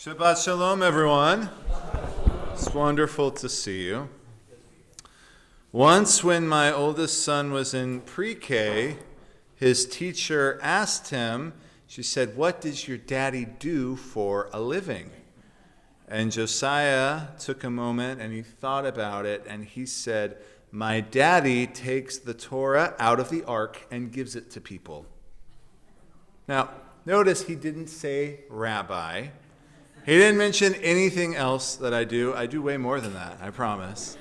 Shabbat Shalom, everyone. It's wonderful to see you. Once when my oldest son was in pre-K, his teacher asked him, she said, "What does your daddy do for a living?" And Josiah took a moment and he thought about it and he said, "My daddy takes the Torah out of the ark and gives it to people." Now, notice he didn't say rabbi. He didn't mention anything else that I do. I do way more than that, I promise.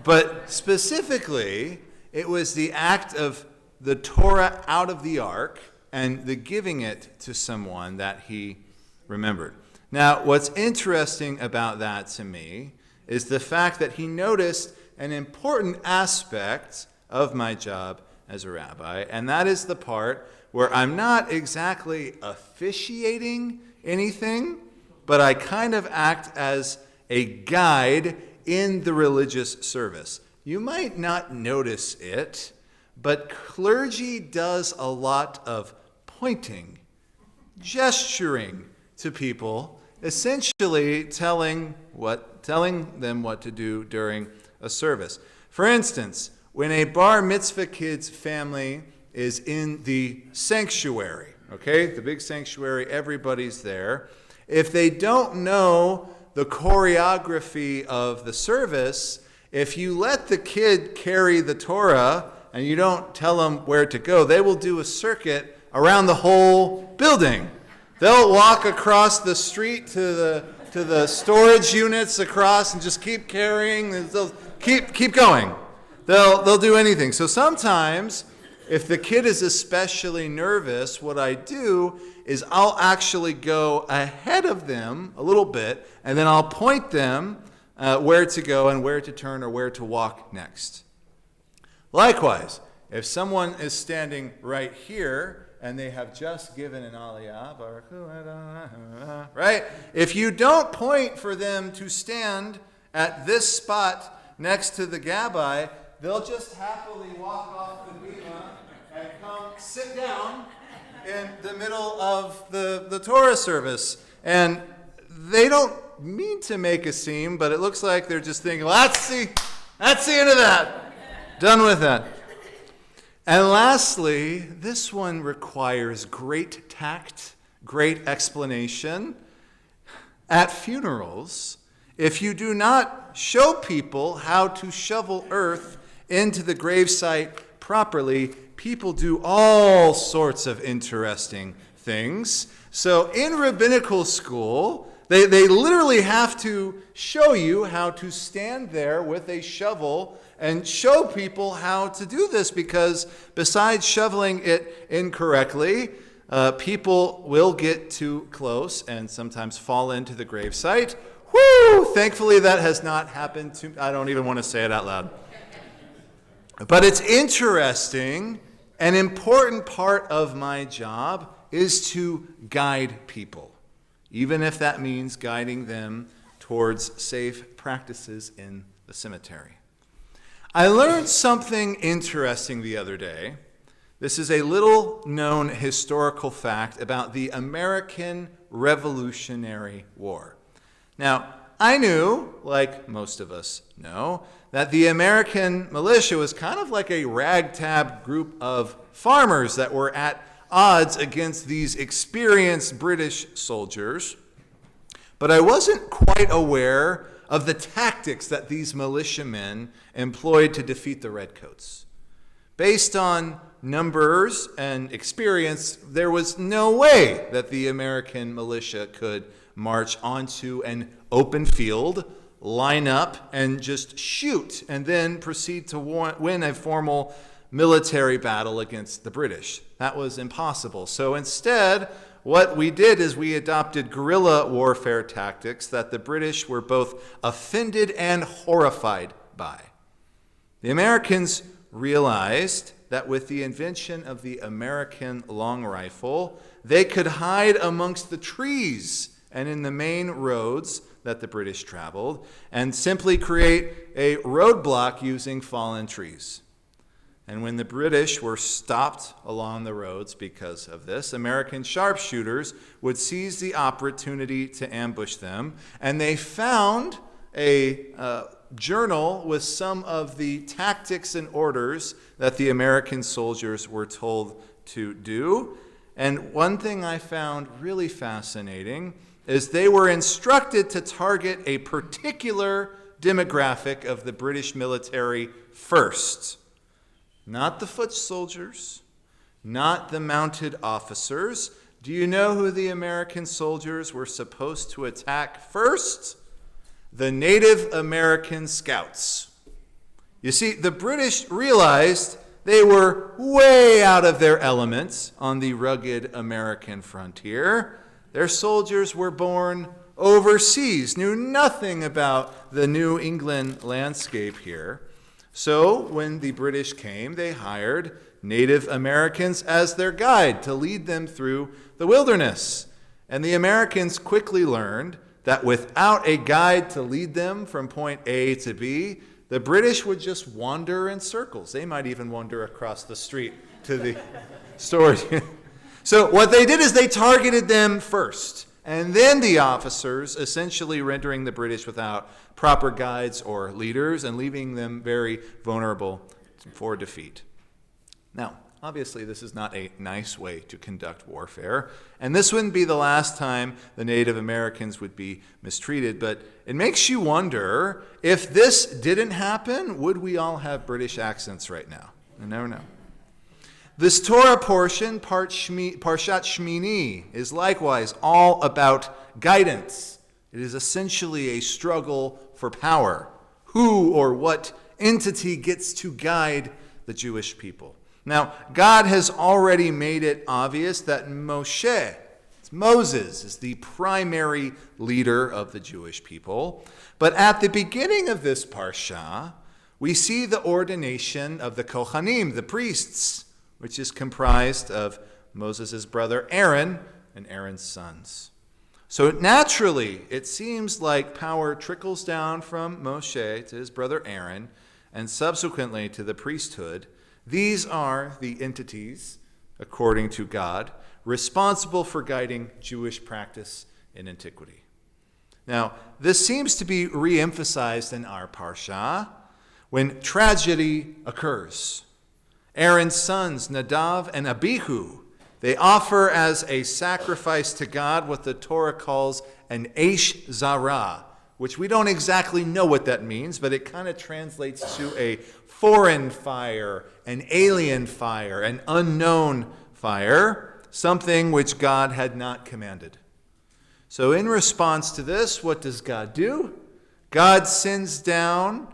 But specifically, it was the act of the Torah out of the ark and the giving it to someone that he remembered. Now, what's interesting about that to me is the fact that he noticed an important aspect of my job as a rabbi, and that is the part where I'm not exactly officiating anything, but I kind of act as a guide in the religious service. You might not notice it, but clergy does a lot of pointing, gesturing to people, essentially telling them what to do during a service. For instance, when a bar mitzvah kid's family is in the sanctuary, okay, the big sanctuary, everybody's there. If they don't know the choreography of the service, if you let the kid carry the Torah and you don't tell them where to go, they will do a circuit around the whole building. They'll walk across the street to the storage units across and just keep carrying. They'll keep going. They'll do anything. So sometimes, if the kid is especially nervous, what I do is I'll actually go ahead of them a little bit, and then I'll point them where to go and where to turn or where to walk next. Likewise, if someone is standing right here and they have just given an aliyah, right? If you don't point for them to stand at this spot next to the gabbai, they'll just happily walk off the bima and come sit down in the middle of the Torah service. And they don't mean to make a scene, but it looks like they're just thinking, well, that's the end of that. Done with that. And lastly, this one requires great tact, great explanation. At funerals, if you do not show people how to shovel earth into the gravesite properly, people do all sorts of interesting things. So in rabbinical school, they literally have to show you how to stand there with a shovel and show people how to do this, because besides shoveling it incorrectly, people will get too close and sometimes fall into the gravesite. Woo! Thankfully, that has not happened to me. I don't even want to say it out loud. But it's interesting. An important part of my job is to guide people, even if that means guiding them towards safe practices in the cemetery. I learned something interesting the other day. This is a little-known historical fact about the American Revolutionary War. Now, I knew, like most of us know, that the American militia was kind of like a ragtag group of farmers that were at odds against these experienced British soldiers. But I wasn't quite aware of the tactics that these militiamen employed to defeat the Redcoats. Based on numbers and experience, there was no way that the American militia could march onto an open field, line up, and just shoot, and then proceed to win a formal military battle against the British. That was impossible. So instead, what we did is we adopted guerrilla warfare tactics that the British were both offended and horrified by. The Americans realized that with the invention of the American long rifle, they could hide amongst the trees and in the main roads that the British traveled, and simply create a roadblock using fallen trees. And when the British were stopped along the roads because of this, American sharpshooters would seize the opportunity to ambush them. And they found a journal with some of the tactics and orders that the American soldiers were told to do. And one thing I found really fascinating is they were instructed to target a particular demographic of the British military first. Not the foot soldiers, not the mounted officers. Do you know who the American soldiers were supposed to attack first? The Native American scouts. You see, the British realized they were way out of their element on the rugged American frontier. Their soldiers were born overseas, knew nothing about the New England landscape here. So when the British came, they hired Native Americans as their guide to lead them through the wilderness. And the Americans quickly learned that without a guide to lead them from point A to B, the British would just wander in circles. They might even wander across the street to the storage. So what they did is they targeted them first, and then the officers, essentially rendering the British without proper guides or leaders and leaving them very vulnerable for defeat. Now, obviously, this is not a nice way to conduct warfare, and this wouldn't be the last time the Native Americans would be mistreated, but it makes you wonder, if this didn't happen, would we all have British accents right now? I never know. This Torah portion, Parshat Shemini, is likewise all about guidance. It is essentially a struggle for power. Who or what entity gets to guide the Jewish people? Now, God has already made it obvious that Moses, is the primary leader of the Jewish people. But at the beginning of this parsha, we see the ordination of the Kohanim, the priests, which is comprised of Moses' brother Aaron and Aaron's sons. So naturally, it seems like power trickles down from Moshe to his brother Aaron and subsequently to the priesthood. These are the entities, according to God, responsible for guiding Jewish practice in antiquity. Now, this seems to be re-emphasized in our parsha when tragedy occurs. Aaron's sons, Nadav and Abihu, they offer as a sacrifice to God what the Torah calls an Eish Zarah, which we don't exactly know what that means, but it kind of translates to a foreign fire, an alien fire, an unknown fire, something which God had not commanded. So in response to this, what does God do? God sends down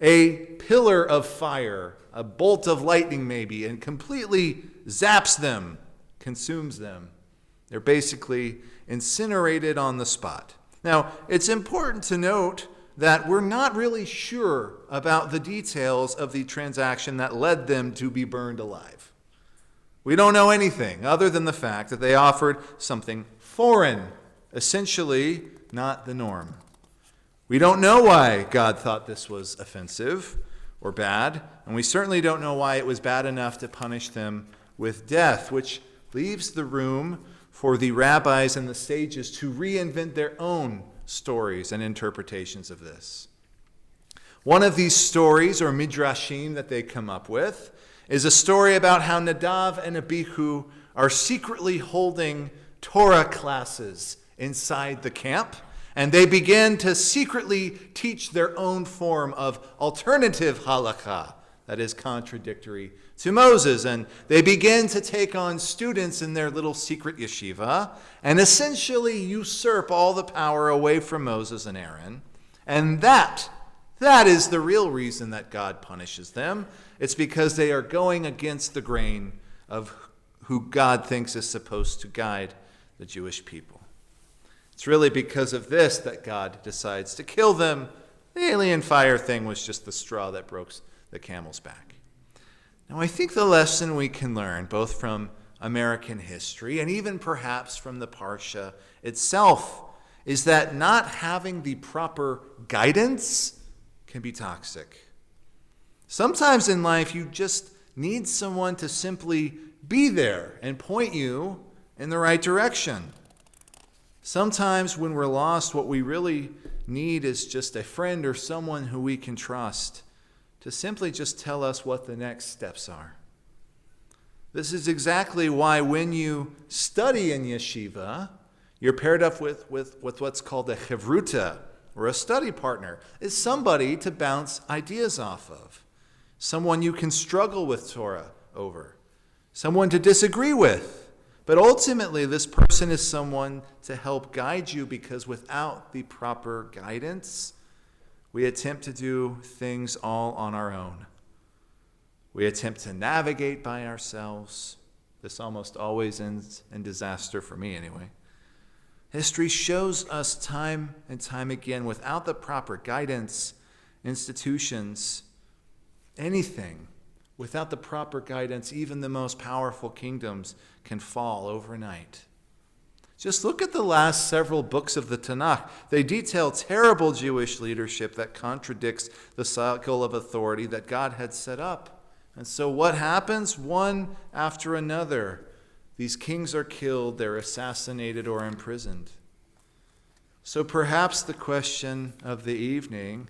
a pillar of fire, a bolt of lightning maybe, and completely zaps them, consumes them. They're basically incinerated on the spot. Now, it's important to note that we're not really sure about the details of the transaction that led them to be burned alive. We don't know anything other than the fact that they offered something foreign, essentially not the norm. We don't know why God thought this was offensive or bad, and we certainly don't know why it was bad enough to punish them with death, which leaves the room for the rabbis and the sages to reinvent their own stories and interpretations of this. One of these stories, or midrashim, that they come up with is a story about how Nadav and Abihu are secretly holding Torah classes inside the camp, and they begin to secretly teach their own form of alternative halakha that is contradictory to Moses. And they begin to take on students in their little secret yeshiva and essentially usurp all the power away from Moses and Aaron. And that is the real reason that God punishes them. It's because they are going against the grain of who God thinks is supposed to guide the Jewish people. It's really because of this that God decides to kill them. The alien fire thing was just the straw that broke the camel's back. Now, I think the lesson we can learn, both from American history and even perhaps from the Parsha itself, is that not having the proper guidance can be toxic. Sometimes in life, you just need someone to simply be there and point you in the right direction. Sometimes when we're lost, what we really need is just a friend or someone who we can trust to simply just tell us what the next steps are. This is exactly why when you study in yeshiva, you're paired up with what's called a chevruta, or a study partner. Is somebody to bounce ideas off of, someone you can struggle with Torah over, someone to disagree with. But ultimately, this person is someone to help guide you, because without the proper guidance, we attempt to do things all on our own. We attempt to navigate by ourselves. This almost always ends in disaster for me anyway. History shows us time and time again, without the proper guidance, institutions, anything, without the proper guidance, even the most powerful kingdoms can fall overnight. Just look at the last several books of the Tanakh. They detail terrible Jewish leadership that contradicts the cycle of authority that God had set up. And so what happens? One after another, these kings are killed, they're assassinated or imprisoned. So perhaps the question of the evening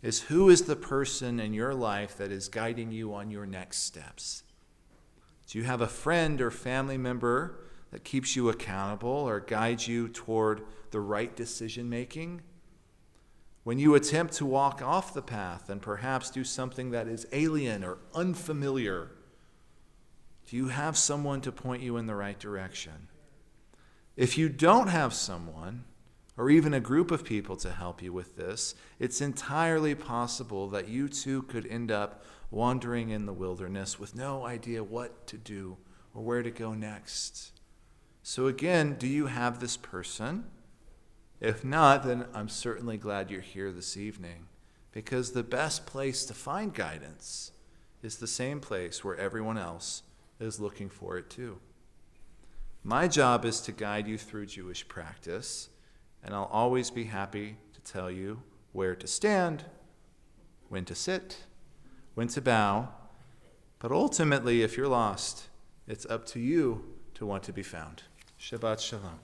is, who is the person in your life that is guiding you on your next steps? Do you have a friend or family member that keeps you accountable or guides you toward the right decision making? When you attempt to walk off the path and perhaps do something that is alien or unfamiliar, do you have someone to point you in the right direction? If you don't have someone, or even a group of people to help you with this, it's entirely possible that you too could end up wandering in the wilderness with no idea what to do or where to go next. So again, do you have this person? If not, then I'm certainly glad you're here this evening, because the best place to find guidance is the same place where everyone else is looking for it too. My job is to guide you through Jewish practice, and I'll always be happy to tell you where to stand, when to sit, when to bow. But ultimately, if you're lost, it's up to you to want to be found. Shabbat Shalom.